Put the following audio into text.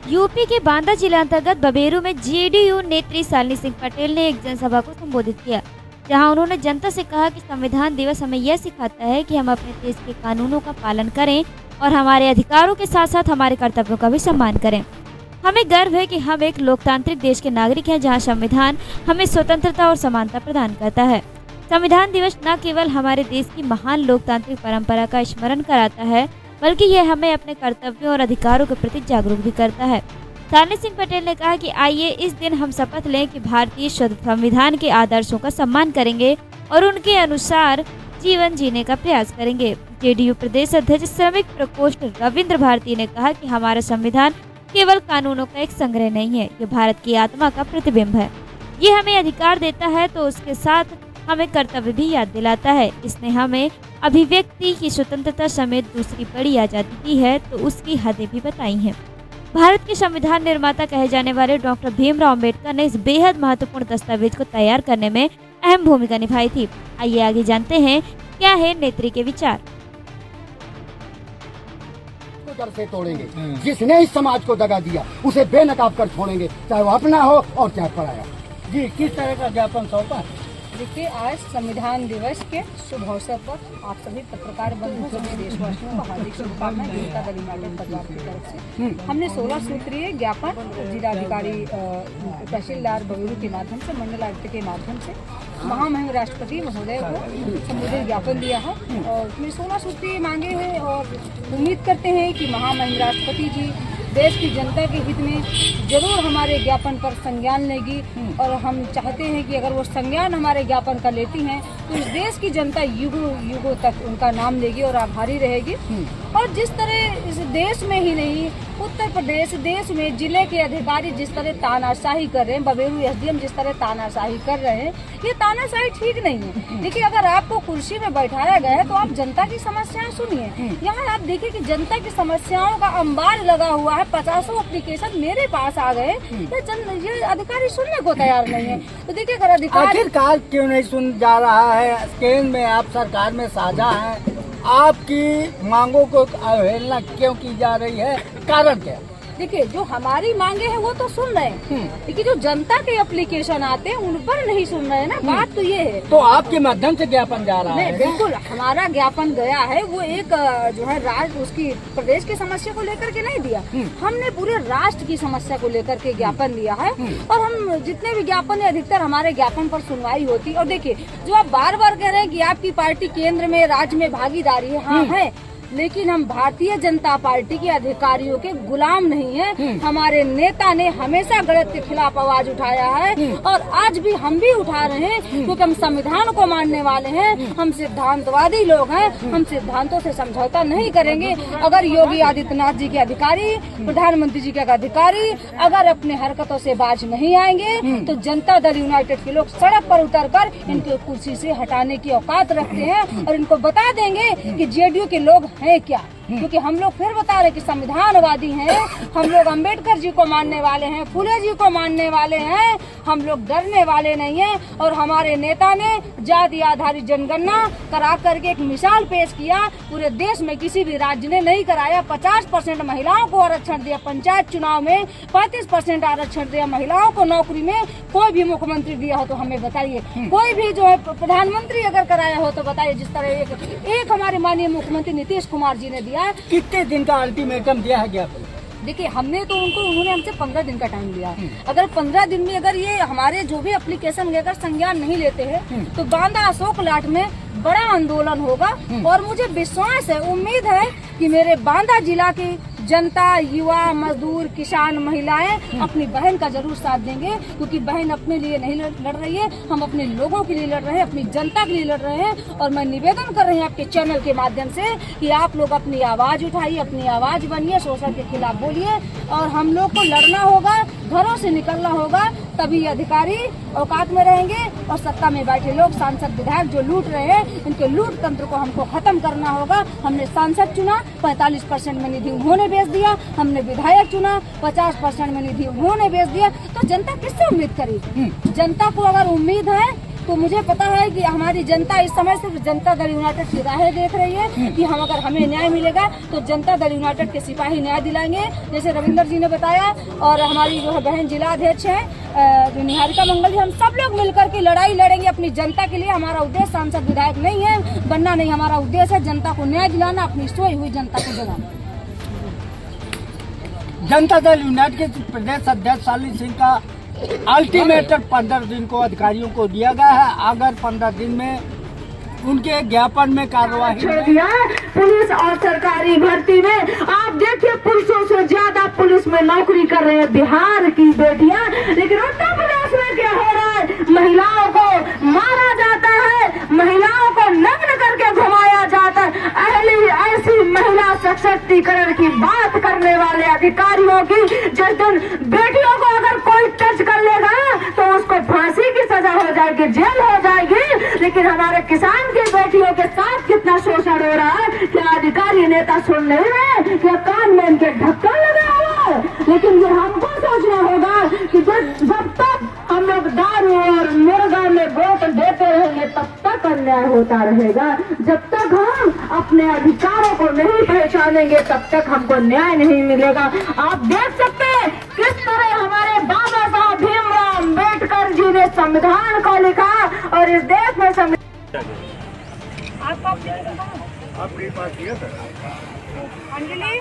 UP के बांदा जिला अंतर्गत बबेरू में जेडीयू नेत्री शालिनी सिंह पटेल ने एक जनसभा को संबोधित किया, जहां उन्होंने जनता से कहा कि संविधान दिवस हमें यह सिखाता है कि हम अपने देश के कानूनों का पालन करें और हमारे अधिकारों के साथ साथ हमारे कर्तव्यों का भी सम्मान करें। हमें गर्व है कि हम एक लोकतांत्रिक देश के नागरिक हैं, जहां संविधान हमें स्वतंत्रता और समानता प्रदान करता है। संविधान दिवस न केवल हमारे देश की महान लोकतांत्रिक परंपरा का स्मरण कराता है, बल्कि यह हमें अपने कर्तव्यों और अधिकारों के प्रति जागरूक भी करता है। शालिनी सिंह पटेल ने कहा कि आइए इस दिन हम शपथ लें कि भारतीय संविधान के आदर्शों का सम्मान करेंगे और उनके अनुसार जीवन जीने का प्रयास करेंगे। जेडीयू प्रदेश अध्यक्ष श्रमिक प्रकोष्ठ रविंद्र भारती ने कहा कि हमारा संविधान केवल कानूनों का एक संग्रह नहीं है, ये भारत की आत्मा का प्रतिबिंब है। ये हमें अधिकार देता है तो उसके साथ हमें कर्तव्य भी याद दिलाता है। इसने हमें अभिव्यक्ति की स्वतंत्रता समेत दूसरी बड़ी आजादी दी है तो उसकी हदें भी बताई हैं। भारत के संविधान निर्माता कहे जाने वाले डॉक्टर भीमराव अम्बेडकर ने इस बेहद महत्वपूर्ण दस्तावेज को तैयार करने में अहम भूमिका निभाई थी। आइए आगे जानते हैं क्या है नेत्री के विचार। डर से तोड़ेंगे, जिसने इस समाज को दगा दिया उसे बेनकाब कर छोड़ेंगे, चाहे वो अपना हो और चाहे पराया। जी, किस तरह का ज्ञापन सौंपा? देखिए, आज संविधान दिवस के शुभ अवसर पर आप सभी पत्रकार बंधुओं सभी देशवासियों को हार्दिक शुभकामनाएं। जनता दल यूनाइटेड परिवार की तरफ से हमने 16 सूत्रीय ज्ञापन जिलाधिकारी तहसीलदार बबेरू के माध्यम से, मंडल आयुक्त के माध्यम से महामहिम राष्ट्रपति महोदय को संबोधित ज्ञापन दिया है और उसमें 16 सूत्रीय मांगे हैं और उम्मीद करते हैं कि महामहिम राष्ट्रपति जी देश की जनता के हित में जरूर हमारे ज्ञापन पर संज्ञान लेगी और हम चाहते हैं कि अगर वो संज्ञान हमारे ज्ञापन का लेती हैं तो इस देश की जनता युगों युगों तक उनका नाम लेगी और आभारी रहेगी। और जिस तरह इस देश में ही नहीं, उत्तर प्रदेश देश में जिले के अधिकारी जिस तरह तानाशाही कर रहे हैं, बबेरू एसडीएम जिस तरह तानाशाही कर रहे हैं, ये तानाशाही ठीक नहीं है। देखिए, अगर आपको कुर्सी में बैठाया गया है तो आप जनता की समस्याएं सुनिए। यहाँ आप देखिए कि जनता की समस्याओं का अंबार लगा हुआ है। 50 एप्लीकेशन मेरे पास आ गए, ये अधिकारी सुनने को तैयार नहीं है। तो देखिए, अगर अधिकारी आखिरकार क्यों नहीं सुन जा रहा है? केंद्र में आप सरकार में साझा है, आपकी मांगों को अवहेलना क्यों की जा रही है? कारण क्या? देखिए, जो हमारी मांगे हैं वो तो सुन रहे हैं, लेकिन जो जनता के एप्लीकेशन आते हैं उन पर नहीं सुन रहे हैं ना। बात तो ये है। तो आपके माध्यम से ज्ञापन जा रहा है? बिल्कुल, हमारा ज्ञापन गया है। वो एक जो है राज्य उसकी प्रदेश की समस्या को लेकर के नहीं दिया, हमने पूरे राष्ट्र की समस्या को लेकर के ज्ञापन दिया है। और हम जितने भी ज्ञापन है, अधिकतर हमारे ज्ञापन पर सुनवाई होती है। और देखिए, जो आप बार बार कह रहे हैं कि आपकी पार्टी केंद्र में राज्य में भागीदारी है, हाँ है, लेकिन हम भारतीय जनता पार्टी के अधिकारियों के गुलाम नहीं हैं। हमारे नेता ने हमेशा गलत के खिलाफ आवाज उठाया है और आज भी हम भी उठा रहे हैं, क्योंकि हम संविधान को मानने वाले हैं। हम सिद्धांतवादी लोग हैं, हम सिद्धांतों से समझौता नहीं करेंगे। अगर योगी आदित्यनाथ जी के अधिकारी, प्रधानमंत्री जी के अधिकारी अगर अपने हरकतों से बाज नहीं आएंगे तो जनता दल यूनाइटेड के लोग सड़क पर उतरकर इनके कुर्सी से हटाने की औकात रखते हैं और इनको बता देंगे कि जेडीयू के लोग है क्या। क्योंकि हम लोग फिर बता रहे कि संविधानवादी हैं, हम लोग अंबेडकर जी को मानने वाले हैं, फुले जी को मानने वाले हैं, हम लोग डरने वाले नहीं हैं। और हमारे नेता ने जाति आधारित जनगणना करा करके एक मिसाल पेश किया, पूरे देश में किसी भी राज्य ने नहीं कराया। 50% महिलाओं को आरक्षण दिया, पंचायत चुनाव में 35% आरक्षण दिया महिलाओं को नौकरी में। कोई भी मुख्यमंत्री दिया हो तो हमें बताइए, कोई भी जो है प्रधानमंत्री अगर कराया हो तो बताइए। जिस तरह एक हमारे माननीय मुख्यमंत्री नीतीश कुमार जी ने दिया। कितने दिन का अल्टीमेटम दिया है ज्ञापन? देखिए, उन्होंने हमसे 15 दिन का टाइम लिया। अगर 15 दिन में अगर ये हमारे जो भी एप्लीकेशन लेकर संज्ञान नहीं लेते हैं तो बांदा अशोक लाट में बड़ा आंदोलन होगा। और मुझे विश्वास है, उम्मीद है कि मेरे बांदा जिला की जनता, युवा, मजदूर, किसान, महिलाएं अपनी बहन का जरूर साथ देंगे, क्योंकि बहन अपने लिए नहीं लड़ रही है, हम अपने लोगों के लिए लड़ रहे हैं, अपनी जनता के लिए लड़ रहे हैं। और मैं निवेदन कर रही हूँ आपके चैनल के माध्यम से कि आप लोग अपनी आवाज उठाइए, अपनी आवाज बनिए, शोषण के खिलाफ बोलिए। और हम लोग को लड़ना होगा, घरों से निकलना होगा, तभी अधिकारी औकात में रहेंगे। और सत्ता में बैठे लोग, सांसद विधायक जो लूट रहे हैं, इनके लूट तंत्र को हमको खत्म करना होगा। हमने सांसद चुना, 45% में निधि उन्होंने बेच दिया। हमने विधायक चुना, 50% में निधि उन्होंने बेच दिया। तो जनता किससे उम्मीद करेगी? जनता को अगर उम्मीद है तो मुझे पता है कि हमारी जनता इस समय सिर्फ जनता दल यूनाइटेड की राहें देख रही है कि हम अगर हमें न्याय मिलेगा तो जनता दल यूनाइटेड के सिपाही न्याय दिलाएंगे, जैसे रविंदर जी ने बताया। और हमारी जो है बहन जिला अध्यक्ष है जो निहारिका मंगल जी, हम सब लोग मिलकर के लड़ाई लड़ेंगे अपनी जनता के लिए। हमारा उद्देश्य सांसद विधायक नहीं है, बनना नहीं, हमारा उद्देश्य है जनता को न्याय दिलाना, अपनी सोई हुई जनता को दिलाना। जनता दल यूनाइटेड के प्रदेश अध्यक्ष शालिनी सिंह का अल्टीमेटम 15 दिन को अधिकारियों को दिया गया है। अगर 15 दिन में उनके ज्ञापन में कार्रवाई दिया पुलिस और सरकारी भर्ती में, आप देखिए पुरुषों से ज्यादा पुलिस में नौकरी कर रहे हैं बिहार की बेटियां, लेकिन उत्तर प्रदेश में क्या हो रहा है? महिलाओं को मारा जाता है, महिलाओं को नग्न करके घुमाया जाता है। ऐसी महिला सशक्तिकरण की बात करने वाले अधिकारियों की, जिस दिन बेटियों को अगर कोई टच कर लेगा तो उसको फांसी की सजा हो जाएगी, जेल हो जाएगी। लेकिन हमारे किसान की बेटियों के साथ कितना शोषण हो रहा है, क्या अधिकारी नेता सुन नहीं रहे? क्या कान में इनके ढक्कन लगा हुआ है? लेकिन ये हमको सोचना होगा कि जब तक हम लोग दारू और मुर्गा में वोट देते रहेंगे तब तक अन्याय होता रहेगा। जब तक हम अपने अधिकारों को नहीं पहचानेंगे तब तक हमको न्याय नहीं मिलेगा। आप देख सकते हैं किस तरह हमारे बाबा साहब भीमराव अम्बेडकर जी ने संविधान को लिखा और इस देश में आपके पास दिया था अंजलि